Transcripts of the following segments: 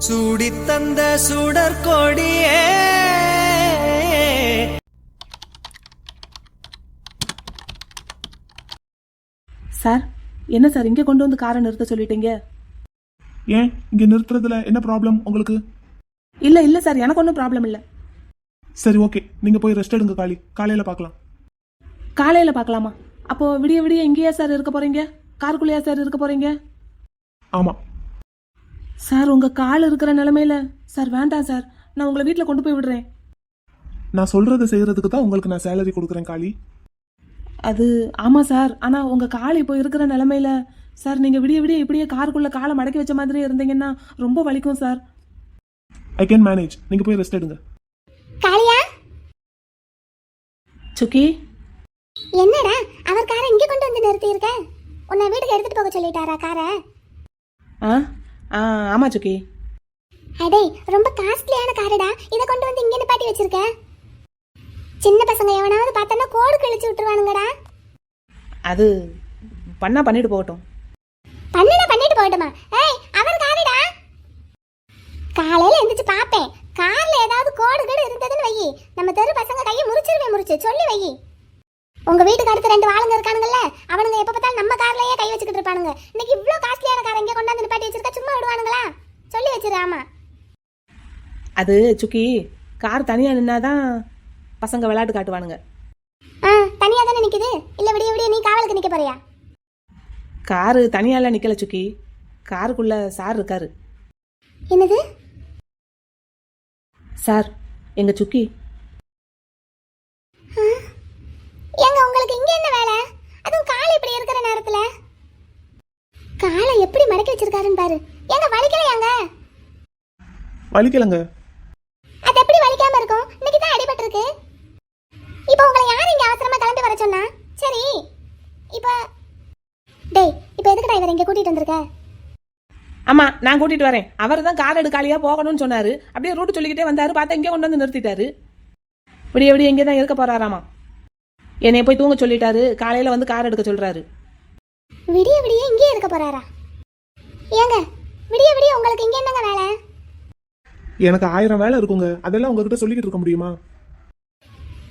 சூடித்தந்த சுடற்கொடியே. Sir, என்ன sir இங்க கொண்டு வந்து காரை நிறுத்த சொல்லிட்டீங்க? ஏன் இங்க நிறுத்துறதுல என்ன ப்ராப்ளம் உங்களுக்கு? இல்ல சார், எனக்கு ஒன்றும் ப்ராப்ளம் இல்லை. சரி, ஓகே, நீங்க போய் ரெஸ்ட் எடுங்க காளி, காலையில பார்க்கலாம். காலையில பார்க்கலாமா? அப்போ விடிய விடிய இங்கேயா சார் இருக்க போறீங்க? காருக்குள்ளேயா சார் இருக்க போறீங்க? ஆமா சார், உங்க கால் இருக்கிற நிலைமையில சார் வேண்டாம் சார், நான் உங்களை வீட்டில் கொண்டு போய் விடுறேன். நான் சொல்றதை செய்யறதுக்கு தான் உங்களுக்கு நான் சேலரி கொடுக்குறேன் காளி. அது ஆமா சார், ஆனா உங்க கால் இப்போ இருக்கிற நிலைமையில சார் நீங்க விடிய விடிய இப்படியே காருக்குள்ள காலை மடக்கி வச்ச மாதிரி இருந்தீங்கன்னா ரொம்ப வலிக்கும் சார். ஐ கேன் மேனேஜ், நீங்க போய் ரெஸ்ட் எடுங்க. காளியா, சுக்கி, என்னடா அவர் காரை இங்க கொண்டு வந்து நிறுத்தி இருக்க? உன்னை வீட்டுக்கு எடுத்துட்டு போக சொல்லிட்டாரா காரை? ஆ ஆ ஆமா சுக்கி. அடே, ரொம்ப காஸ்ட்லியான காருடா, இதை கொண்டு வந்து இங்க நிப்பாட்டி வச்சிருக்க. சின்ன பசங்க எவனாவது பார்த்தா கோடு கிழிச்சு விட்டுருவானுங்கடா. அது பண்ணிட்டு போகட்டும். பண்ணிட்டு போகட்டுமா? ஏய், அவர் காருடா. காலையில எந்திரிச்சு பாப்பேன், கார்ல ஏதாவது கோடு கீடு இருந்ததுன்னு வை, நம்ம தெரு பசங்க கையை முறிச்சு சொல்லி வை. உங்க வீட்டுக்கு அடுத்த 2 வாளுங்க இருக்கானுங்கல்ல, அவனுங்க எப்ப பார்த்தாலும் நம்ம கார்லயே கை வச்சுக்கிட்டு இருப்பானுங்க. இன்னைக்கு இவ்ளோ காஸ்ட்லியான கார் எங்க கொண்டாந்து நிப்பாட்டி வச்சிருக்கா, சும்மா விடுவானுங்களா? சொல்லி வச்சிரு. ஆமா, அது சுக்கி, கார் தனியா நின்னாதான் பசங்க விளையாட்டு காட்டுவானுங்க. தனியா தானே நிக்குது, இல்ல விடிய விடிய நீ காவலுக்கு நிக்க போறியா? காரு தனியால நிக்கல சுக்கி, காருக்குள்ள சார் இருக்காரு. என்னது சார்? எங்க சுக்கி. ஏங்க, உங்களுக்கு இங்க என்ன வேலை? அதுவும் காலை இப்படி இருக்கிற நேரத்துல காலை எப்படி மடக்கி வச்சிருக்காருன்னு பாரு. ஏங்க, வலிக்கலையாங்க? வலிக்கலங்க. அது எப்படி வலிக்காம இருக்கும்? இன்னைக்கு தான் அடிபட்டு இருக்கு. இப்போ உங்களை யார் இங்க அவசரமா கிளம்பி வர சொன்னா? சரி, இப்போ எதுக்குடா இவரை இங்க கூட்டிட்டு வந்திருக்க? ஆமா, நான் கூட்டிட்டு வரேன். அவர் தான் கார் எடுக்காலியா போகணும்னு சொன்னாரு. அப்படியே ரூட் சொல்லிக்கிட்டே வந்தாரு, பார்த்தா இங்கே கொண்டு வந்து நிறுத்திட்டாரு. விடிய விடிய இங்கே தான் இருக்க போறாராமா. என்னைய போய் தூங்க சொல்லிட்டாரு, காலையில வந்து கார் எடுக்க சொல்றாரு. விடிய விடிய இங்கே இருக்க போறாரா? ஏங்க, விடிய விடிய உங்களுக்கு இங்க என்னங்க வேலை? எனக்கு 1000 வேலை இருக்குங்க, அதெல்லாம் உங்ககிட்ட சொல்லிக்கிட்டு இருக்க முடியுமா?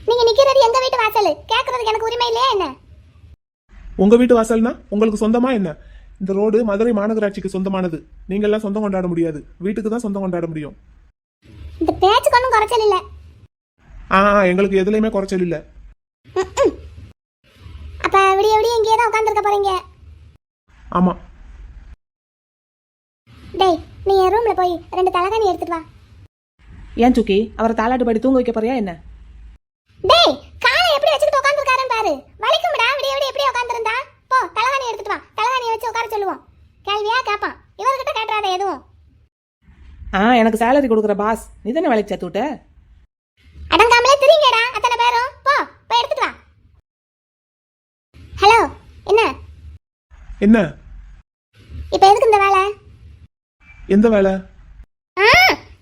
நீங்க நிக்கிறது எங்க வீட்டு வாசல், கேக்குறதுக்கு எனக்கு உரிமை இல்லையா என்ன? உங்க வீட்டு வாசல்னா உங்களுக்கு சொந்தமா என்ன? இந்த ரோடு மதுரை மாநகராட்சிக்கு சொந்தமானது. நீங்க எல்லாம் சொந்தம் கொண்டாட முடியாது, வீட்டுக்கு தான் சொந்தம் கொண்டாட முடியும். இந்த பேச்சுக்கு ஒன்றும் குறைச்சல் இல்ல. எங்களுக்கு எதுலையுமே குறைச்சல் இல்ல. அப்ப விடிய விடிய இங்கே தான் உட்கார்ந்திருக்க போறீங்க? ஆமா. டேய், நீ என் ரூம்ல போய் 2 தலகாணி எடுத்துட்டு வா. ஏன் சுக்கி, அவரை தாலாட்டு பாடி தூங்க வைக்க போறியா என்ன? டேய், காலை எப்படி வச்சுக்கிட்டு உட்கார்ந்திருக்காருன்னு பாரு. வலிக்கும்டா விடிய விடிய எப்படி உட்கார்ந்திருந்தா. போ, தலகாணி எடுத்துட்டு வா, தலகாணியை வச்சு உட்கார சொல்லுவோம். கேள்வியா கேட்பான், இவர்கிட்ட கேட்றாத எதுவும். எனக்கு சேலரி கொடுக்குற பாஸ் நீ தானே வேலைக்கு சேர்த்து விட்ட? அடங்காமலே திரிங்கடா அத்தனை பேரும். போய் எடுத்துட்டு வா. ஹலோ, என்ன இப்ப எதுக்கு இந்த வேலை? எந்த வேலை?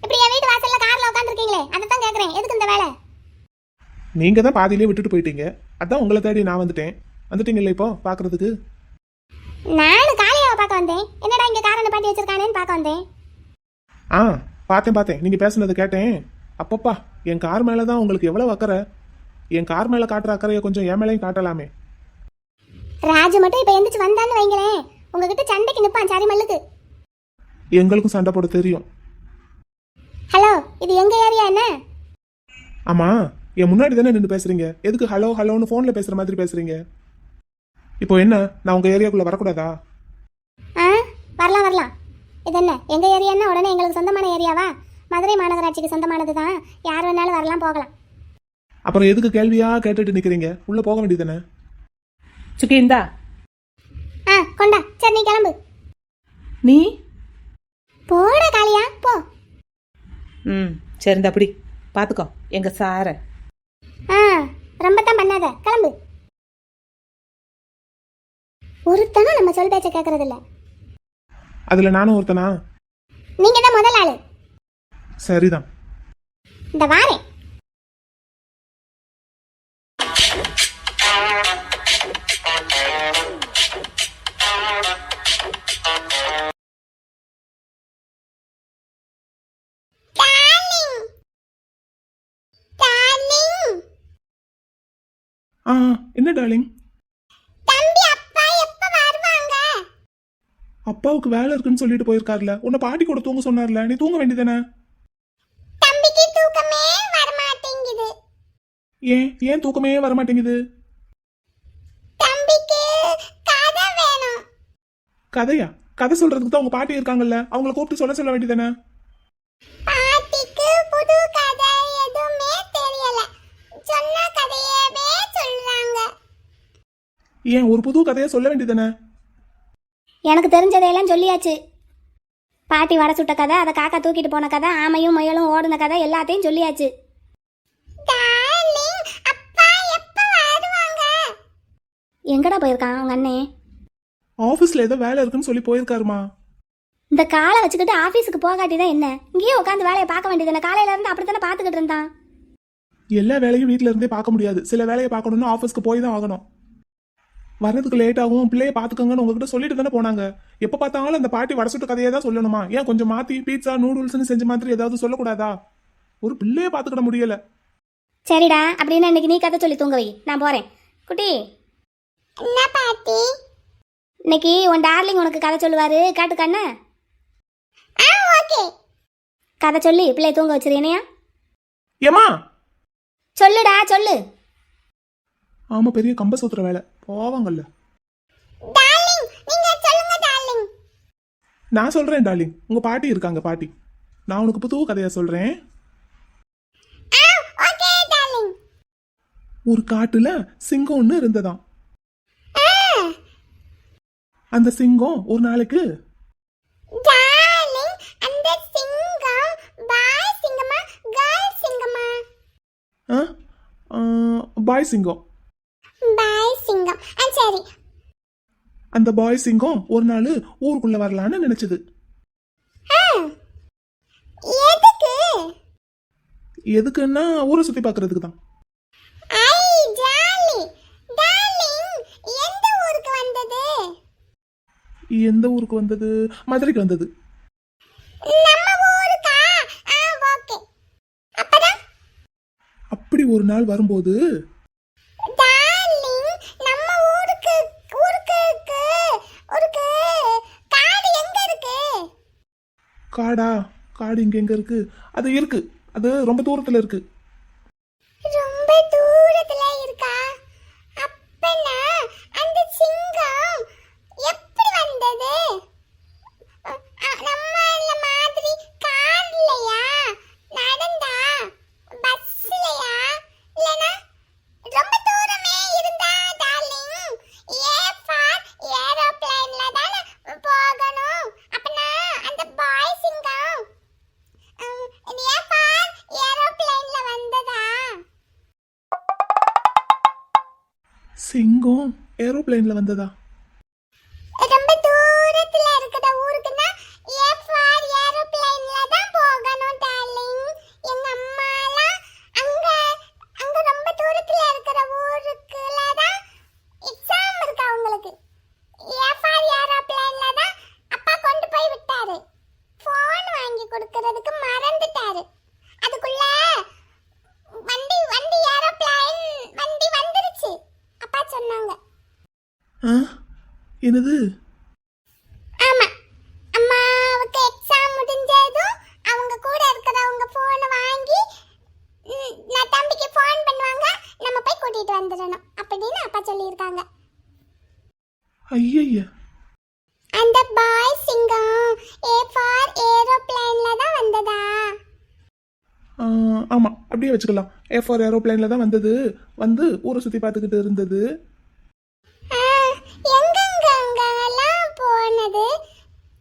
இப்படி என் வீட்டு வாசல்ல கார்ல உட்கார்ந்திருக்கீங்களே, அதான் கேக்குறேன், எதுக்கு இந்த வேலை? நீங்க தான் பாதியிலே விட்டுட்டு போயிட்டீங்க, அதான் உங்களை தேடி நான் வந்துட்டீங்கல்ல இப்போ பாக்குறதுக்கு. நானும் காலையாவை பார்க்க வந்தேன். என்னடா இங்க காரை நிப்பாட்டி வச்சிருக்கானேன்னு பார்க்க வந்தேன். பார்த்தேன், நீங்க பேசுனதை கேட்டேன். அப்பப்பா, என் கார் மேலதான் உங்களுக்கு எவ்வளவு அக்கறை. என் கார் மேல காட்டுற அக்கறையை கொஞ்சம் என் மேலையும் காட்டலாமே. ராஜு மட்டும் இப்ப எந்திரிச்சு வந்தான்னு வைங்களேன், உங்ககிட்ட சண்டைக்கு நிப்பான். சரி மல்லுக்கு. எங்களுக்கும் சண்டை போட தெரியும். ஹலோ, இது எங்க ஏரியா என்ன? ஆமா, என் முன்னாடி தானே நின்று பேசுறீங்க, எதுக்கு ஹலோ ஹலோன்னு போன்ல பேசுற மாதிரி பேசுறீங்க? இப்போ என்ன, நான் உங்க ஏரியாக்குள்ள வரக்கூடாதா? வரலாம். இது என்ன எங்க ஏரியான்னா உடனே எங்களுக்கு சொந்தமான ஏரியாவா? மதுரை மாநகராட்சிக்கு சொந்தமானது தான், யார் வேணாலும் வரலாம் போகலாம். அப்புறம் எதுக்கு கேள்வியா கேட்டுட்டு நிக்கிறீங்க? உள்ள போக வேண்டியதானே? சுக்கி, இந்தா. கொண்டா. சரி, நீ கிளம்பு. நீ போட காளியா, போ. சரி, இந்த அப்படி பாத்துக்கோ எங்க சார. ரொம்ப தான் பண்ணாத, கிளம்பு. ஒருத்தனும் நம்ம சொல் பேச்ச கேட்கறது இல்ல. அதுல நானும் ஒருத்தனா? நீங்க தான் முதல் ஆளு. சரிதான். இந்த வாரேன். ஆ என்ன டார்லிங்? தம்பி அப்பா எப்ப வருவாங்க? அப்பாவுக்கு வேலை இருக்குன்னு சொல்லிட்டு போயிருக்காருல, உன்னை பாட்டி கூட தூங்க சொன்னார்ல, நீ தூங்க வேண்டியதானே? தம்பிக்கு தூக்கமே வர மாட்டேங்குது. ஏன் தூக்கமே வர மாட்டேங்குது? தம்பிக்கு கதை வேணும். கதையா? கதை சொல்றதுக்கு தான் உங்க பாட்டி இருக்காங்கல்ல, அவங்கள கூப்பிட்டு சொல்ல வேண்டியதானே? பாட்டிக்கு புது கதை எதுவுமே தெரியல. சொன்ன கதையவே சொல்றாங்க. ஏன் ஒரு புது கதையை சொல்ல வேண்டியதானே? எனக்கு தெரிஞ்சதையெல்லாம் சொல்லியாச்சு. பாட்டி வடை சுட்ட கதை, அதை காக்கா தூக்கிட்டு போன கதை, ஆமையும் முயலும் ஓடுன கதை எல்லாத்தையும் சொல்லியாச்சு. டார்லிங், அப்பா எப்ப வருவாங்க? எங்கடா போயிருக்கான் உங்க அண்ணே? ஆபீஸ்ல ஏதோ வேலை இருக்குன்னு சொல்லி போயிருக்காருமா. இந்த காலை வச்சுக்கிட்டு ஆஃபீஸுக்கு போகாட்டிதான் என்ன? இங்கேயே உட்காந்து வேலையை பார்க்க வேண்டியதானே? காலையில இருந்து அப்படித்தானே பார்த்துக்கிட்டு இருந்தான். எல்லா வேலையும் வீட்ல இருந்தே பார்க்க முடியாது, சில வேலையை பார்க்கணும்னா ஆஃபீஸ்க்கு போய் தான் ஆகணும். வர்றதுக்கு லேட் ஆகும், பிள்ளைய பாத்துக்கோங்கன்னு உங்ககிட்ட சொல்லிட்டு தானே போனாங்க. எப்ப பார்த்தாலும் அந்த பாட்டி வடை சுட்ட கதையே தான் சொல்லணுமா? ஏன் கொஞ்சம் மாத்தி பீட்சா நூடுல்ஸ்னு செஞ்ச மாதிரி ஏதாவது சொல்லக்கூடாதா? ஒரு பிள்ளைய பாத்துக்கிட முடியல. சரிடா, அப்படின்னா இன்னைக்கு நீ கதை சொல்லி தூங்க வை, நான் போறேன். குட்டி, என்ன பாட்டி? இன்னைக்கு உன் டார்லிங் உனக்கு கதை சொல்லுவாரு, காட்டுக்கண்ண. ஓகே. கதை சொல்லி பிள்ளைய தூங்க வச்சிருக்கேனையா? ஏமா சொல்லுடா சொல்லு. ஆமா, பெரிய கம்ப சூத்திர வேலை போவாங்கல்ல. டார்லிங், நீங்க சொல்லுங்க டார்லிங். நான் சொல்றேன் டார்லிங், உங்க பாட்டி இருக்காங்க, பாட்டி. நான் உனக்கு புது கதையா சொல்றேன். Okay darling. ஒரு காட்டுல சிங்கம் ஒண்ணு இருந்ததாம். அந்த சிங்கம் ஒரு நாளைக்கு டார்லிங், அந்த சிங்கம் பாய் சிங்கமா கேர்ள் சிங்கமா? பாய் சிங்கம். பாய் சிங்கம். சரி. அந்த பாய் சிங்கம் ஒரு நாள் ஊருக்குள்ள வரலான்னு நினைச்சது. எதுக்கு? எதுக்குன்னா ஊரை சுத்தி பாக்குறதுக்கு தான். ஐ ஜாலி. டார்லிங், எந்த ஊருக்கு வந்தது? எந்த ஊருக்கு வந்தது? மதுரைக்கு வந்தது. நம்ம ஊருக்கா? ஓகே. அப்பதான் அப்படி ஒரு நாள் வரும்போது டார்லிங், நம்ம ஊருக்கு காடு எங்க இருக்கு? காடா? காடு இங்க இருக்கு? அது இருக்கு, அது ரொம்ப தூரத்துல இருக்கு. ரொம்ப தூரத்துல இருக்கா? அப்பனா அந்த சிங்கம் எப்படி வந்தது? நம்ம மாதிரி கார்லயா, நடந்தா, பஸ்லயா, இல்லனா ரொம்ப தூரமே இருந்தா? டார்லிங், ஏ ஃபார் ஏரோப்ளேன்ல தானே போகணும். அப்பனா அந்த பாய் சிங்கம் ஏ ஃபார் ஏரோப்ளேன்ல வந்ததா? சிங்கம் ஏரோப்ளேன்ல வந்ததா? ரொம்ப தூரத்துல இருக்கிற ஊருக்குன்னா ஏ ஃபார் ஏரோப்ளேன்ல தான் போகணும் டார்லிங். எங்க அம்மாலாம் அங்க ரொம்ப தூரத்துல இருக்கிற ஊருக்குல தான் எக்ஸாம் இருக்கு அவங்களுக்கு. ஏ ஃபார் ஏரோப்ளேன்ல தான் அப்பா கொண்டு போய் விட்டாரு. ஃபோன் வாங்கி கொடுக்கிறதுக்கு மறந்துட்டாரு. அதுக்குள்ள வண்டி ஏரோப்ளேன் வண்டி வந்துருச்சு. அப்பா சொன்னாங்க. என்னது? ஆமா, அம்மாவுக்கு எக்ஸாம் முடிஞ்சதும் அவங்க கூட இருக்கிறவங்க போனை வாங்கி நான் தம்பிக்கு ஃபோன் பண்ணுவாங்க, நம்ம போய் கூட்டிட்டு வந்துடணும் அப்படின்னு அப்பா சொல்லியிருக்காங்க. ஐயய்ய. அந்த பாய் சிங்கம் ஏ ஃபார் ஏரோப்ளேன்ல தான் வந்ததா? ஆமா, அப்படியே வச்சுக்கலாம். ஏ4 ஏரோப்ளேன்ல தான் வந்தது. வந்து ஊரை சுத்தி பார்த்துக்கிட்டு இருந்தது. எங்கெங்கெல்லாம் போனது?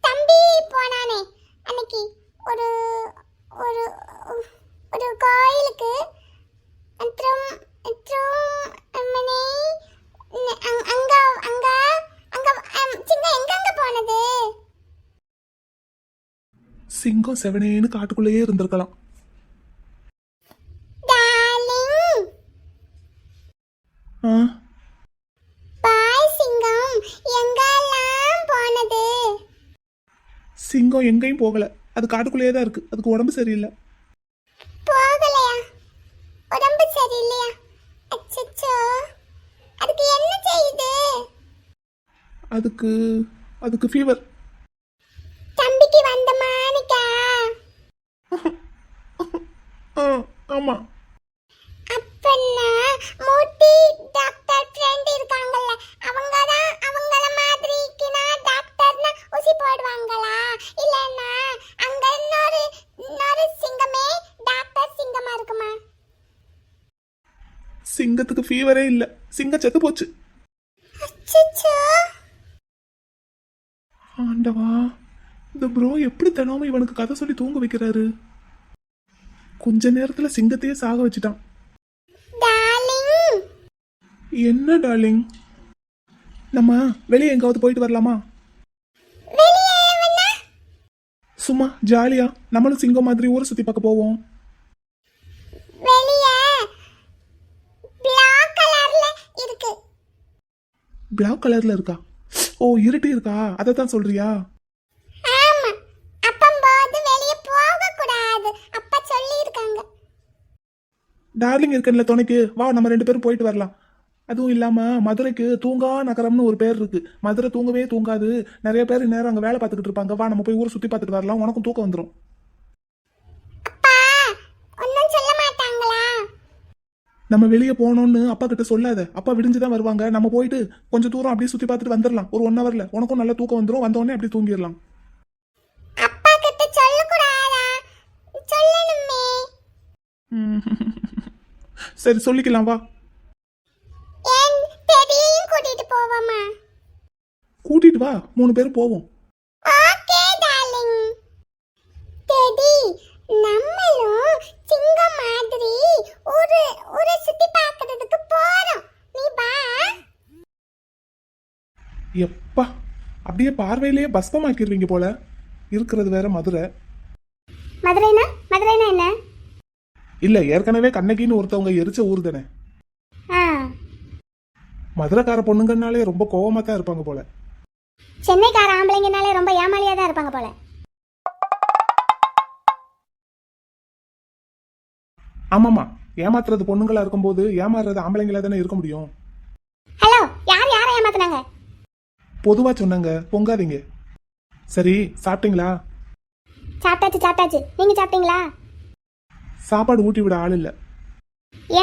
தம்பி போனானே அன்னைக்கு ஒரு ஒரு ஒரு கோயிலுக்கு. அப்புறம் அங்க அங்க அங்க சிங்கம் எங்கெங்க போனது? சிங்கம் செவனேன்னு காட்டுக்குள்ளேயே இருந்திருக்கலாம். டார்லிங், பாய் சிங்கம் எங்கெல்லாம் போனது? சிங்கம் எங்கேயும் போகல, அது காட்டுக்குள்ளேயே தான் இருக்கு. அதுக்கு உடம்பு சரியில்லை. போகலையா? உடம்பு சரியில்லையா? அச்சச்சோ. அதுக்கு அதுக்கு ஃபீவர். தம்பிக்கு வந்த மாணிக்கா. ஆமா. அப்பன்னா மூட்டி டாக்டர் ஃப்ரெண்ட் இருக்காங்கல்ல, அவங்கதான் அவங்கள மாதிரிக்குனா டாக்டர்னா ஊசி போடுவாங்களா? இல்லன்னா அங்க இன்னொரு சிங்கமே டாக்டர் சிங்கமா இருக்குமா? சிங்கத்துக்கு ஃபீவரே இல்ல, சிங்கம் செத்து போச்சு. அச்சச்சோ. ஆண்டவா, இந்த ப்ரோ எப்படி தினமும் இவனுக்கு கதை சொல்லி தூங்க வைக்கிறாரு? கொஞ்ச நேரத்துல சிங்கத்தையே சாக வச்சுட்டான். டார்லிங். என்ன டார்லிங்? நம்ம வெளியே எங்காவது போயிட்டு வரலாமா? வெளியே வந்தா சும்மா ஜாலியா நம்மளும் சிங்கம் மாதிரி ஊரை சுத்தி பார்க்க போவோம். வெளியே black கலர்ல இருக்கு. பிளாக் கலர்ல இருக்கா? ஓ, இருட்டி இருக்கா? அதை தான் சொல்றியா? ஆமா, அப்பம்போது வெளியே போக கூடாது அப்பா சொல்லி இருக்காங்க. டார்லிங் இருக்கன்ல துணைக்கு, வா நம்ம 2 பேரும் போயிட்டு வரலாம். அதுவும் இல்லாம மதுரைக்கு தூங்கா நகரம்னு ஒரு பேர் இருக்கு. மதுரை தூங்கவே தூங்காது, நிறைய பேர் நேரம் அங்க வேலை பார்த்துக்கிட்டு இருப்பாங்க. வா நம்ம போய் ஊரை சுத்தி பார்த்துட்டு வரலாம், உனக்கும் தூக்கம் வந்துடும். அப்பா ஒன்னும் சொல்ல மாட்டாங்களா? நம்ம வெளியே போனோம்னு அப்பா கிட்ட சொல்லாத, அப்பா விடிஞ்சுதான் வருவாங்க. நம்ம போயிட்டு கொஞ்சம் தூரம் அப்படியே சுத்தி பார்த்துட்டு வந்துடலாம். ஒரு 1 ஹவர்ல உனக்கும் நல்ல தூக்கம் வந்துடும். வந்தோடனே அப்படியே தூங்கிடலாம். அப்பா கிட்ட சொல்ல கூடாதா? சொல்லணுமே. சரி சொல்லிக்கலாம், வா. ஏன் பெரியையும் கூட்டிட்டு போவோமா? கூட்டிட்டு வா, 3 பேரும் போவோம். Okay darling. டெடி, நம்மளும் சிங்கம் மாதிரி ஒரு சுத்தி பார்க்கிறதுக்கு போறோம். நீ வா. எப்பா, அப்படியே பார்வையிலேயே பஸ்பமாக்கிடுவீங்க போல. இருக்கிறது வேற மதுரை. மதுரைனா என்ன? இல்ல, ஏற்கனவே கண்ணகின்னு ஒருத்தவங்க எரிச்ச ஊர் தானே. ஆ, மதுரைக்கார பொண்ணுங்கனாலே ரொம்ப கோவமா தான் இருப்பாங்க போல. சென்னைக்கார ஆம்பளைங்கனாலே ரொம்ப ஏமாளியா தான் இருப்பாங்க போல. ஆமாமா, ஏமாத்துறது பொண்ணுங்களா இருக்கும்போது ஏமாறுறது ஆம்பளைங்களா தானே இருக்க முடியும். ஹலோ, யாரை ஏமாத்துனாங்க? பொதுவா சொன்னாங்க, பொங்காதீங்க. சரி, சாப்பிட்டீங்களா? சாப்பிட்டாச்சு. நீங்க சாப்பிட்டீங்களா? சாப்பாடு ஊட்டி விட ஆள் இல்ல.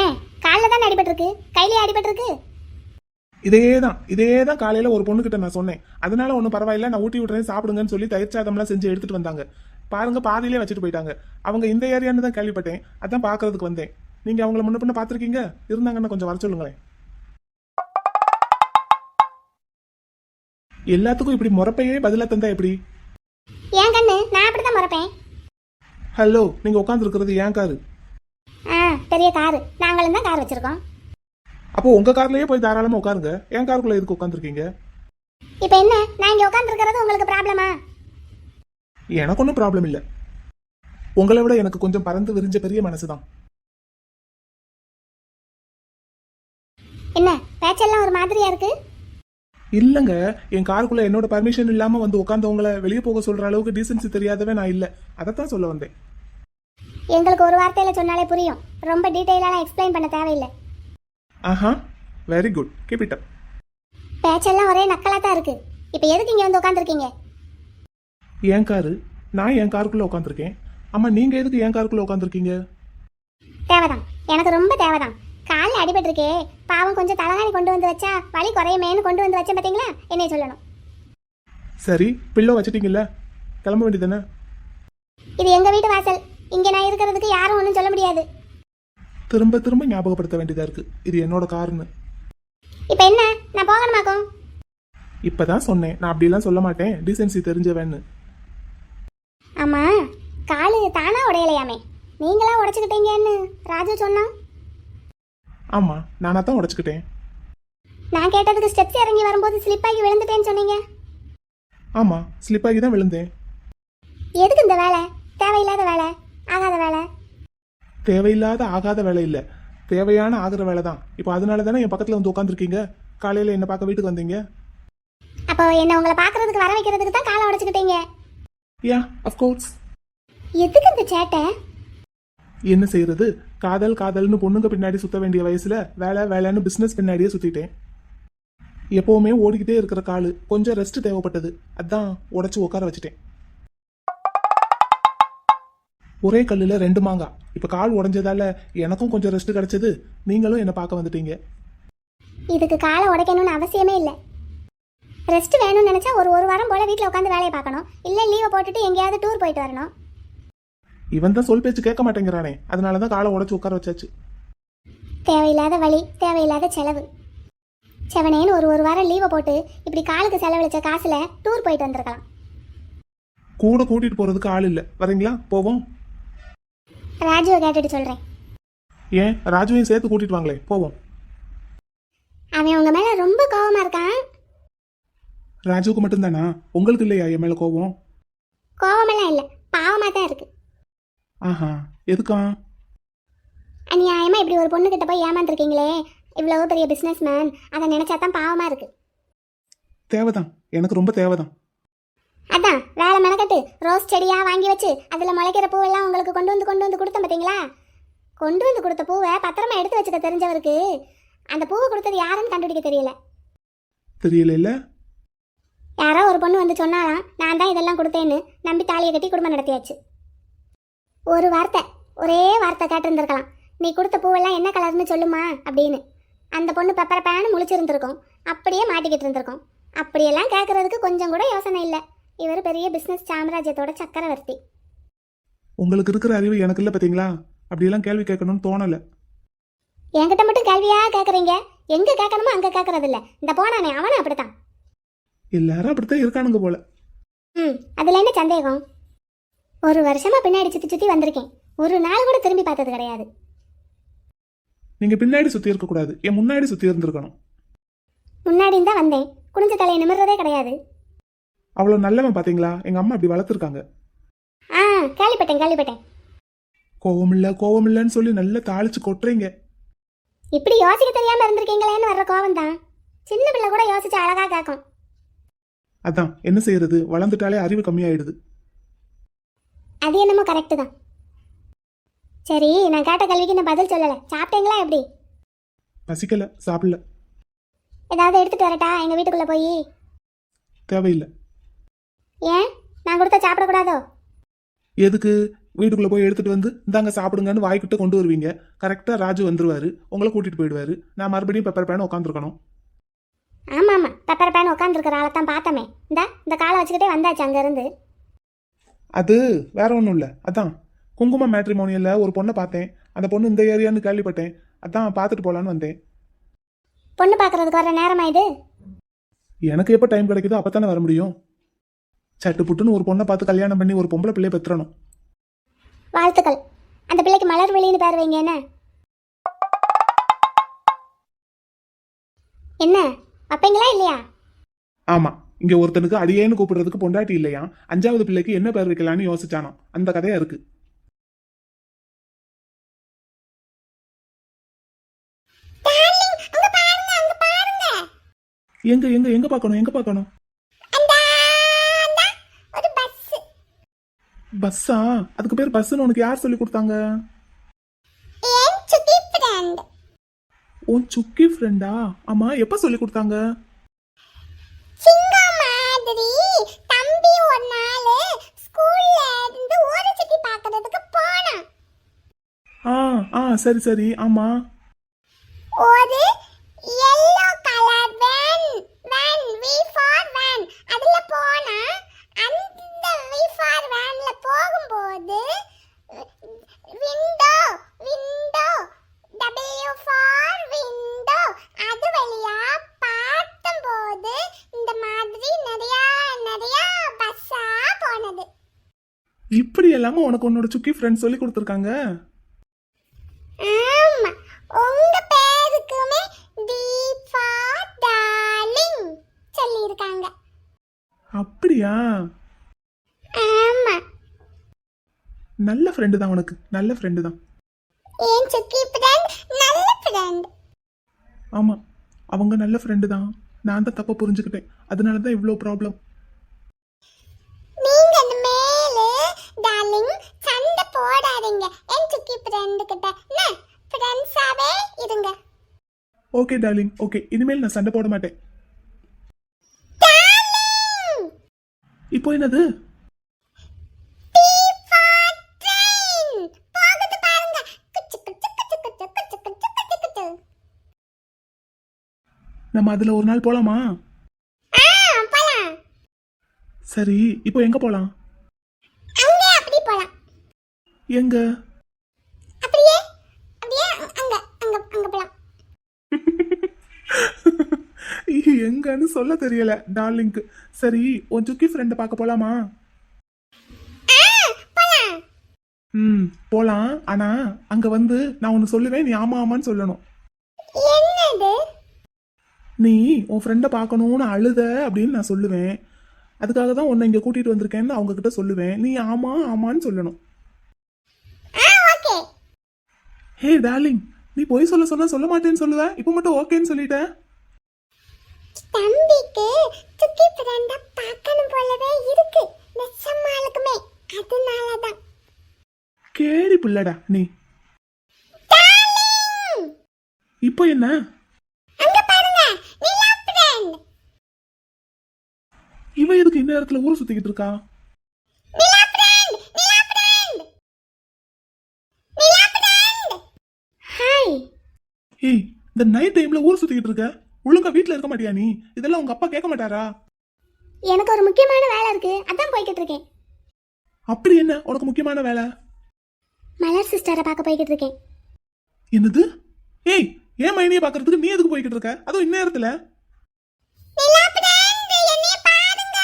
ஏன், காலில் தான் அடிபட்டிருக்கு, கையிலே அடிபட்டிருக்கு. இதேதான் காலையில ஒரு பொண்ணுகிட்ட நான் சொன்னேன். அதனால ஒன்றும் பரவாயில்ல, நான் ஊட்டி விடுறேன் சாப்பிடுங்கன்னு சொல்லி தயிர் சாதம்லாம் செஞ்சு எடுத்துட்டு வந்தாங்க. பாருங்க, பாதியிலே வச்சுட்டு போயிட்டாங்க. அவங்க இந்த ஏரியான்னு தான் கேள்விப்பட்டேன், அதான் பாக்குறதுக்கு வந்தேன். நீங்க அவங்கள முன்ன பின்ன பாத்திருக்கீங்க? இருந்தாங்கன்னா கொஞ்சம் வர சொல்லுங்களேன். எல்லாத்துக்கும் இப்படி முறப்பையே பதிலா தந்தா எப்படி? ஏன் கண்ணு, நான் அப்படிதான் மறப்பேன். ஹலோ, நீங்க உட்கார்ந்து இருக்கிறது ஏன் காரு? ஆ, பெரிய காரு. நாங்களும் தான் கார் வச்சிருக்கோம். அப்போ உங்க கார்லயே போய் தாராளமா உட்காருங்க. என் காருக்குள்ள எதுக்கு உட்காந்துருக்கீங்க? இப்போ என்ன, நான் இங்க உட்கார்ந்துருக்கிறது உங்களுக்கு ப்ராப்ளமா? எனக்கு ஒன்றும் ப்ராப்ளம் இல்லை. உங்களை விட எனக்கு கொஞ்சம் பறந்து விரிஞ்ச பெரிய மனசுதான். என்ன பேச்செல்லாம் ஒரு மாதிரியா இருக்கு? இல்லங்க, என் காருக்குள்ள என்னோட பர்மிஷன் இல்லாம வந்து உட்காந்தவங்கள வெளியே போக சொல்ற அளவுக்கு டீசன்சி தெரியாதவே நான் இல்ல. அதைத்தான் சொல்ல வந்தேன். எங்களுக்கு ஒரு வார்த்தையில சொன்னாலே புரியும், ரொம்ப டீடைலாலாம் எக்ஸ்பிளைன் பண்ண தேவையில்லை. ஆஹா, very good, keep it up. பேச்செல்லாம் ஒரே நக்கலா தான் இருக்கு. இப்போ எதுக்கு இங்க வந்து உட்கார்ந்துருக்கீங்க? என் காரு, நான் என் காருக்குள்ள உட்காந்துருக்கேன். அம்மா, நீங்க எதுக்கு என் காருக்குள்ள உட்காந்துருக்கீங்க? தேவைதான், எனக்கு ரொம்ப தேவைதான். காலில் அடிபட்டிருக்கே, பாவம், கொஞ்சம் தலகாணி கொண்டு வந்து வச்சா வலி குறையுமேனு கொண்டு வந்து வச்சேன். பார்த்தீங்களா, என்னைய சொல்லணும். சரி, பில்லோ வச்சிட்டீங்கல்ல, கிளம்ப வேண்டியதானே? இது எங்க வீட்டு வாசல், இங்க நான் இருக்கிறதுக்கு யாரும் ஒன்றும் சொல்ல முடியாது. திரும்ப திரும்ப ஞாபகப்படுத்த வேண்டியதா இருக்கு, இது என்னோட காருன்னு. இப்போ என்ன, நான் போகணுமாக்கும்? இப்பதான் சொன்னேன், நான் அப்படிலாம் சொல்ல மாட்டேன், டீசென்சி தெரிஞ்சவன்னு. ஆமா, காலு தானா உடையலையாமே, நீங்களா உடைச்சுக்கிட்டீங்கன்னு ராஜு சொன்னான். ஆமா, நானா தான் உடைச்சுக்கிட்டேன். நான் கேட்டதுக்கு ஸ்டெப்ஸ் இறங்கி வரும்போது ஸ்லிப் ஆகி விழுந்துட்டேன்னு சொன்னீங்க. ஆமா, ஸ்லிப் ஆகி தான் விழுந்தேன். எதுக்கு இந்த வேலை? தேவையில்லாத வேலை, ஆகாத வேலை. தேவையில்லாத ஆகாத வேலை இல்ல, தேவையான ஆகிற வேலை தான். இப்போ அதனால தானே என் பக்கத்துல வந்து உட்காந்துருக்கீங்க. காலையில என்ன பார்க்க வீட்டுக்கு வந்தீங்க. அப்போ என்ன உங்களை பார்க்கறதுக்கு வர வைக்கிறதுக்கு தான் காலை உடைச்சுக்கிட்டீங்க. யா, ஆஃப் கோர்ஸ். எதுக்கு இந்த சேட்டை? என்ன செய்யறது, காதல் காதல்னு பொண்ணுங்க பின்னாடி சுத்த வேண்டிய வயசுல வேலை வேலைன்னு பிசினஸ் பின்னாடியே சுத்திட்டேன். எப்பவுமே ஓடிக்கிட்டே இருக்கிற காலு கொஞ்சம் ரெஸ்ட் தேவைப்பட்டது, அதான் உடைச்சு உட்கார வச்சுட்டேன். ஒரே கல்லுல 2 மாங்காய். இப்ப கால் உடைஞ்சதால எனக்கும் கொஞ்சம் ரெஸ்ட் கிடைச்சது, நீங்களும் என்ன பார்க்க வந்துட்டீங்க. இதுக்கு காலை உடைக்கணும்னு அவசியமே இல்லை. ரெஸ்ட் வேணும்னு நினைச்சா ஒரு வாரம் போல வீட்டில் உட்காந்து வேலையை பார்க்கணும், இல்லை லீவை போட்டுட்டு எங்கேயாவது டூர் போயிட்டு வரணும். இவன் தான் சொல் பேச்சு கேட்க மாட்டேங்கிறானே, அதனாலதான் காலை உடைச்சு உட்கார வச்சாச்சு. தேவையில்லாத வலி, தேவையில்லாத செலவு. செவனேன்னு ஒரு வாரம் லீவை போட்டு இப்படி காலுக்கு செலவழிச்ச காசுல டூர் போயிட்டு வந்திருக்கலாம். கூட கூட்டிட்டு போறதுக்கு ஆள் இல்ல, வரீங்களா? போவோம். ராஜுவை கேட்டுட்டு சொல்றேன். ஏன் ராஜுவையும் சேர்த்து கூட்டிட்டு வாங்களே, போவோம். அவன் உங்க மேல ரொம்ப கோவமா இருக்கான். ராஜுவுக்கு மட்டும்தானா? உங்களுக்கு இல்லையா என் மேல கோவம்? கோவமெல்லாம் இல்ல, பாவமா தான் இருக்கு. ஆஹா, எதுக்கா? அநியாயமா இப்படி ஒரு பொண்ணு கிட்ட போய் ஏமாந்துருக்கீங்களே, இவ்வளவு பெரிய பிசினஸ் மேன், அதை நினைச்சா தான் பாவமா இருக்கு. தேவைதான், எனக்கு ரொம்ப தேவைதான். அதான் வேலை மெனக்கட்டு ரோஸ் செடியா வாங்கி வச்சு அதுல முளைக்கிற பூவெல்லாம் உங்களுக்கு கொண்டு வந்து கொடுத்தேன் பார்த்தீங்களா? கொண்டு வந்து கொடுத்த பூவை பத்திரமா எடுத்து வச்சுக்க தெரிஞ்சவருக்கு அந்த பூவை கொடுத்தது யாருன்னு கண்டுபிடிக்க தெரியல. தெரியல இல்ல? யாரோ ஒரு பொண்ணு வந்து சொன்னாலாம் நான் தான் இதெல்லாம் கொடுத்தேன்னு, நம்பி தாலியை கட்டி குடும்பம் நடத்தியாச்சு. ஒரு வார்த்தை, ஒரே வார்த்தை கேட்டிருந்திருக்கலாம், நீ கொடுத்த பூவெல்லாம் என்ன கலர்னு சொல்லுமா அப்படின்னு. அந்த பொண்ணு பெப்பர பேனு முழிச்சிருந்துருக்கோம், அப்படியே மாட்டிக்கிட்டு இருந்திருக்கோம். அப்படியெல்லாம் கேட்கறதுக்கு கொஞ்சம் கூட யோசனை இல்லை. இவர் பெரிய பிசினஸ் சாம்ராஜ்யத்தோட சக்கரவர்த்தி. உங்களுக்கு இருக்கிற அறிவு எனக்கு இல்ல பாத்தீங்களா? அப்படியெல்லாம் கேள்வி கேட்கணும்னு தோணல. என்கிட்ட மட்டும் கேள்வியா கேட்குறீங்க, எங்க கேட்கணுமோ அங்க கேட்கறது இல்ல. இந்த போனானே அவனும் அப்படித்தான். எல்லாரும் அப்படித்தான் இருக்கானுங்க போல. அதுல என்ன சந்தேகம்? ஒரு வருஷமா பின்னாடி சுத்தி சுத்தி வந்திருக்கேன், ஒரு நாள் கூட திரும்பி பார்த்தது கிடையாது. நீங்க பின்னாடி சுத்தி இருக்க கூடாது, என் முன்னாடி சுத்தி இருந்திருக்கணும். முன்னாடி தான் வந்தேன், குனிஞ்ச தலையை நிமிர்றதே கிடையாது. அவ்வளவு நல்லவன் பாத்தீங்களா? எங்க அம்மா அப்படி வளர்த்துருக்காங்க. கேள்விப்பட்டேன். கோவம் இல்லன்னு சொல்லி நல்லா தாளிச்சு கொட்டுறீங்க. இப்படி யோசிக்க தெரியாம இருந்திருக்கீங்களேன்னு வர்ற கோவம் தான். சின்ன பிள்ளை கூட யோசிச்சு அழகா கேட்கும். அதான் என்ன செய்யறது, வளர்ந்துட்டாலே அறிவு கம்மியாயிடுது. அது என்னமோ கரெக்டு தான். சரி, நான் கேட்ட கேள்விக்கு நான் பதில் சொல்லல. சாப்பிட்டீங்களா? எப்படி? பசிக்கல, சாப்பிடல. ஏதாவது எடுத்துட்டு வரட்டா எங்க வீட்டுக்குள்ள போய்? தேவையில்லை. ஏன், நான் கொடுத்தா சாப்பிடக்கூடாதோ? எதுக்கு? வீட்டுக்குள்ள போய் எடுத்துட்டு வந்து இந்தாங்க சாப்பிடுங்கன்னு வாய்க்கிட்ட கொண்டு வருவீங்க. கரெக்டா ராஜு வந்துருவாரு, உங்களை கூட்டிட்டு போயிடுவாரு. நான் மறுபடியும் பெப்பர் பேன் உட்காந்துருக்கணும். ஆமா, பெப்பர் பேன் உட்காந்துருக்கிற ஆளை தான் பார்த்தமே. இந்த காலை வச்சுக்கிட்டே வந்தாச்சு அங்க இருந்து. அது வேற ஒன்றும் இல்லை. அதான் குங்குமம் மேட்ரிமோனியல்ல ஒரு பொண்ணை பார்த்தேன். அந்த பொண்ணு இந்த ஏரியான்னு கேள்விப்பட்டேன், அதான் பார்த்துட்டு போலான்னு வந்தேன். பொண்ணு பார்க்கறதுக்கு வர நேரமா இது? எனக்கு எப்போ டைம் கிடைக்குதோ அப்பத்தானே வர முடியும். சட்டு புட்டுன்னு ஒரு பொண்ணை பார்த்து கல்யாணம் பண்ணி ஒரு பொம்பளை பிள்ளைய பெற்றணும். வாழ்த்துக்கள். அந்த பிள்ளைக்கு மலர் வெளின்னு பேர் வைங்க. என்ன அப்பீங்களா இல்லையா? ஆமா, இங்க ஒருத்தனுக்கு அடியேன்னு கூப்பிடுறதுக்கு பொண்டாட்டி இல்லையா, 5வது பிள்ளைக்கு என்ன பேர் வைக்கலான்னு யோசிச்சானா. அந்த கதையா இருக்கு. எங்க எங்க எங்க பார்க்கணும்? பஸ்ஸா? அதுக்கு பேர் பஸ்ன்னு உனக்கு யார் சொல்லி கொடுத்தாங்க? உன் சுக்கி ஃப்ரெண்டா? ஆமா, எப்ப சொல்லி கொடுத்தாங்க? சரி சரி, ஆமா. ஒரு yellow color van V for van அதுல போனா, அந்த V for vanல போகும்போது window W for window அது வழியா பார்த்தம்போது இந்த மாதிரி நிறைய பஸ்ஸா போனது. இப்படி எல்லாமே உனக்கு உன்னோட சுக்கி ஃப்ரெண்ட் சொல்லி கொடுத்துருக்காங்க? ஆமா, உங்க பேருக்குமே தீபா டார்லிங் சொல்லி இருக்காங்க. அப்படியா? ஆமா, நல்ல ஃப்ரெண்டு தான் உனக்கு, நல்ல ஃப்ரெண்டு தான். ஏன் சுக்கி ஃப்ரெண்ட் நல்ல ஃப்ரெண்ட். ஆமா, அவங்க நல்ல ஃப்ரெண்டு தான். நான் தான் தப்பா புரிஞ்சுக்கிட்டேன், அதனால தான் இவ்வளோ ப்ராப்ளம். நீங்க மேலே டார்லிங் சண்டை போடாதீங்க என் சுக்கி ஃப்ரெண்ட் கிட்ட. ஃப்ரெண்ட்ஸாவே இருங்க. Okay darling, okay. இனிமேல் நான் சண்டை போட மாட்டேன். இப்போ என்னது? போகுது பாருங்க. குச்சு குச்சு குச்சு குச்சு குச்சு குச்சு குச்சு குச்சு. நம்ம அதுல ஒரு நாள் போலாமா? போலாம். சரி, இப்போ எங்க போலாம்? அங்க அப்படி போலாம். எங்க? அப்படியே அப்படியே அங்க அங்க அங்க போலாம். எங்கன்னு சொல்ல தெரியல டார்லிங்க்கு. சரி, உன் சுக்கி ஃப்ரெண்ட பார்க்க போலாமா? போலாம். போலாம். ஆனா அங்க வந்து நான் ஒன்னு சொல்லுவேன், நீ ஆமா ஆமான்னு சொல்லணும். என்னது? நீ உன் ஃப்ரெண்டை பார்க்கணும்னு அழுத அப்படின்னு நான் சொல்லுவேன். அதுக்காக தான் உன்னை இங்க கூட்டிட்டு வந்திருக்கேன்னு அவங்க கிட்ட சொல்லுவேன். நீ ஆமா ஆமான்னு சொல்லணும். ஓகே. ஹே டார்லிங், நீ பொய் சொல்ல சொன்னா சொல்ல மாட்டேன்னு சொல்லுவ. இப்போ மட்டும் ஓகேன்னு சொல்லிட்ட. தம்பிக்கு சுக்கி ஃப்ரெண்ட பார்க்கணும் போலவே இருக்கு. நெசமாலுக்குமே அதனாலதான். கேடி பிள்ளடா நீ. இப்போ என்ன? அங்க பாருங்க, நிலா ஃப்ரெண்ட். இவ எதுக்கு இந்த நேரத்துல ஊர் சுத்திக்கிட்டு இருக்கா? நிலா ஃப்ரெண்ட், நிலா ஃப்ரெண்ட். நிலா ஃப்ரெண்ட். ஹாய். ஏய், இந்த நைட் டைம்ல ஊர் சுத்திக்கிட்டு இருக்க. ஒழுங்கா வீட்ல இருக்க மாட்டியா நீ? இதெல்லாம் உங்க அப்பா கேட்க மாட்டாரா? எனக்கு ஒரு முக்கியமான வேலை இருக்கு, அதான் போய்கிட்டு இருக்கேன். அப்படி என்ன உனக்கு முக்கியமான வேலை? மலர் சிஸ்டரை பார்க்க போய்கிட்டு இருக்கேன். என்னது? ஏய், ஏன் மைனியை பாக்குறதுக்கு நீ எதுக்கு போய்கிட்டு இருக்க? அதுவும் இந்நேரத்துல? நிலா ஃப்ரெண்ட், என்னைய பாருங்க.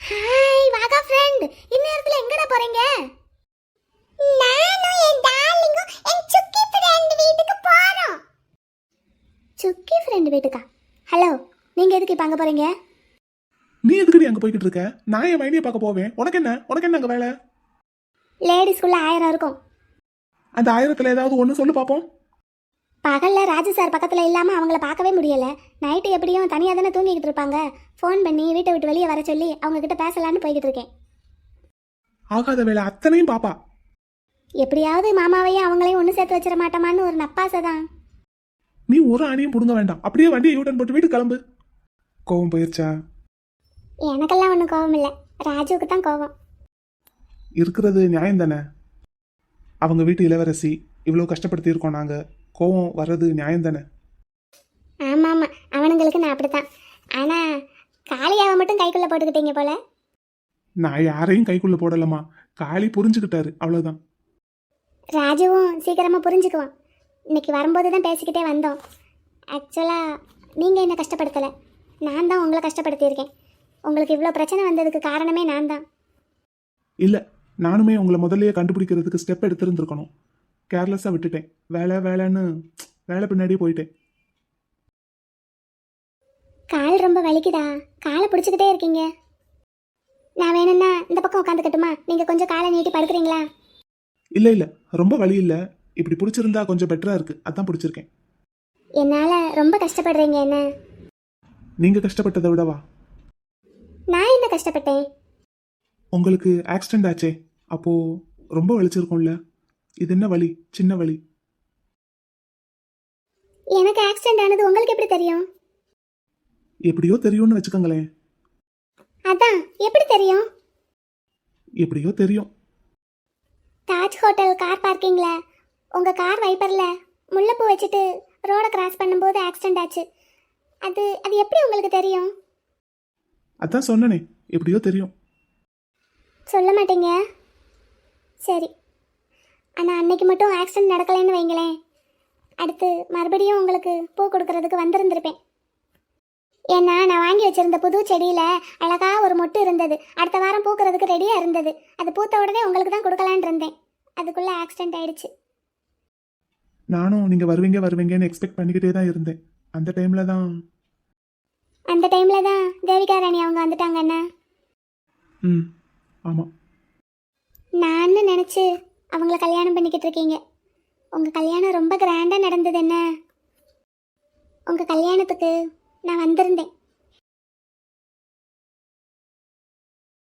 ஹாய் வாகா ஃப்ரெண்ட், இந்நேரத்துல எங்கடா போறீங்க? நானும் என் டார்லிங்கும் என் சுக்கி ஃப்ரெண்ட் வீட்டுக்கு போறோம். சுக்கி ஃப்ரெண்ட் வீட்டுக்கா? ஹலோ, நீங்க எதுக்கு இப்ப அங்க போறீங்க? நீ எதுக்கு அங்க போய்கிட்டு இருக்க? நான் என் மைனியை பார்க்க போவேன். உனக்கு என்ன? உனக்கு என்ன அங்க வேலை? லேடிஸ்குள்ள 1000 இருக்கும். அந்த 1000த்துல ஏதாவது ஒண்ணு சொல்லு பாப்போம். பகல்ல ராஜு சார் பக்கத்துல இல்லாம அவங்கள பார்க்கவே முடியல. நைட்டு எப்படியும் தனியா தானே தூங்கிக்கிட்டு இருப்பாங்க. ஃபோன் பண்ணி வீட்டை விட்டு வெளியே வர சொல்லி அவங்க கிட்ட பேசலான்னு போய்கிட்டு இருக்கேன். ஆகாத வேலை அத்தனையும் பாப்பா. எப்படியாவது மாமாவையும் அவங்களையும் ஒன்று சேர்த்து வச்சிட மாட்டோமான்னு ஒரு நப்பாசை தான். நீ ஒரு அணியும் புடுங்க வேண்டாம். அப்படியே வண்டியை யூட்டன் போட்டு வீட்டு கிளம்பு. கோவம் போயிருச்சா? எனக்கெல்லாம் ஒன்றும் கோவம் இல்லை, ராஜுவுக்கு தான் கோவம். இருக்கிறது நியாயம் தானே. அவங்க வீட்டு இளவரசி இவ்வளோ கஷ்டப்படுத்தி இருக்கோம் நாங்க. கோவம் வர்றது நியாயம் தானே. ஆமாம் ஆமாம், அவனுங்களுக்கு நான் அப்படித்தான். ஆனால் காளியாவை மட்டும் கைக்குள்ளே போட்டுக்கிட்டீங்க போல. நான் யாரையும் கைக்குள்ள போடலமா. காளி புரிஞ்சுக்கிட்டாரு, அவ்வளவுதான். ராஜுவும் சீக்கிரமாக புரிஞ்சுக்குவான். இன்னைக்கு வரும்போது தான் பேசிக்கிட்டே வந்தோம். ஆக்சுவலாக நீங்கள் என்ன கஷ்டப்படுத்தலை, நான் தான் உங்களை கஷ்டப்படுத்தியிருக்கேன். உங்களுக்கு இவ்வளோ பிரச்சனை வந்ததுக்கு காரணமே நான் தான். இல்ல, நானுமே உங்களை முதல்லயே கண்டுபிடிக்கிறதுக்கு ஸ்டெப் எடுத்திருந்துருக்கணும். கேர்லெஸ்ஸாக விட்டுட்டேன். வேலை வேலைன்னு வேலை பின்னாடியே போயிட்டேன். கால் ரொம்ப வலிக்குதா? காலை பிடிச்சிக்கிட்டே இருக்கீங்க. நான் வேணும்னா இந்த பக்கம் உட்காந்துக்கட்டுமா? நீங்கள் கொஞ்சம் காலை நீட்டி படுக்கிறீங்களா? இல்ல இல்ல, ரொம்ப வலி இல்ல. இப்படி பிடிச்சிருந்தா கொஞ்சம் பெட்டரா இருக்கு, அதான் பிடிச்சிருக்கேன். என்னால் ரொம்ப கஷ்டப்படுறீங்க என்ன? நீங்க கஷ்டப்பட்டதை விடவா? நான் என்ன கஷ்டப்பட்டேன்? உங்களுக்கு ஆக்சிடென்ட் ஆச்சே, அப்போ ரொம்ப வலிச்சிருக்கும்ல. இது என்ன வலி? சின்ன வலி. எனக்கு ஆக்சிடென்ட் ஆனது உங்களுக்கு எப்படி தெரியும்? எப்படியோ தெரியும்னு வச்சுக்கோங்களேன். அதான் எப்படி தெரியும்? எப்படியோ தெரியும். தாஜ் ஹோட்டல் கார் பார்க்கிங்ல உங்கள் கார் வைப்பரில் முல்லைப்பூ வச்சுட்டு ரோடை கிராஸ் பண்ணும்போது ஆக்சிடென்ட் ஆச்சு. அது அது எப்படி உங்களுக்கு தெரியும்? அதான் சொன்னனே, எப்படியோ தெரியும். சொல்ல மாட்டீங்க? சரி, ஆனால் அன்னைக்கு மட்டும் ஆக்சிடென்ட் நடக்கலைன்னு வைங்களேன், அடுத்து மறுபடியும் உங்களுக்கு பூ கொடுக்கறதுக்கு வந்திருந்திருப்பேன். ஏன்னா நான் வாங்கி வச்சிருந்த புது செடியில் அழகாக ஒரு மொட்டு இருந்தது. அடுத்த வாரம் பூக்கிறதுக்கு ரெடியாக இருந்தது. அது பூத்த உடனே உங்களுக்கு தான் கொடுக்கலான் இருந்தேன். அதுக்குள்ளே ஆக்சிடென்ட் ஆயிடுச்சு. நானும் நீங்க வருவீங்கன்னு எக்ஸ்பெக்ட் பண்ணிக்கிட்டே தான் இருந்தேன். அந்த டைம்ல தான் தேவிகா ராணி அவங்க வந்துட்டாங்க அண்ணா. ஆமாம். நான் நினச்சி அவங்கள கல்யாணம் பண்ணிக்கிட்டு இருக்கீங்க. உங்கள் கல்யாணம் ரொம்ப கிராண்டாக நடந்தது என்ன? உங்கள் கல்யாணத்துக்கு நான் வந்திருந்தேன்.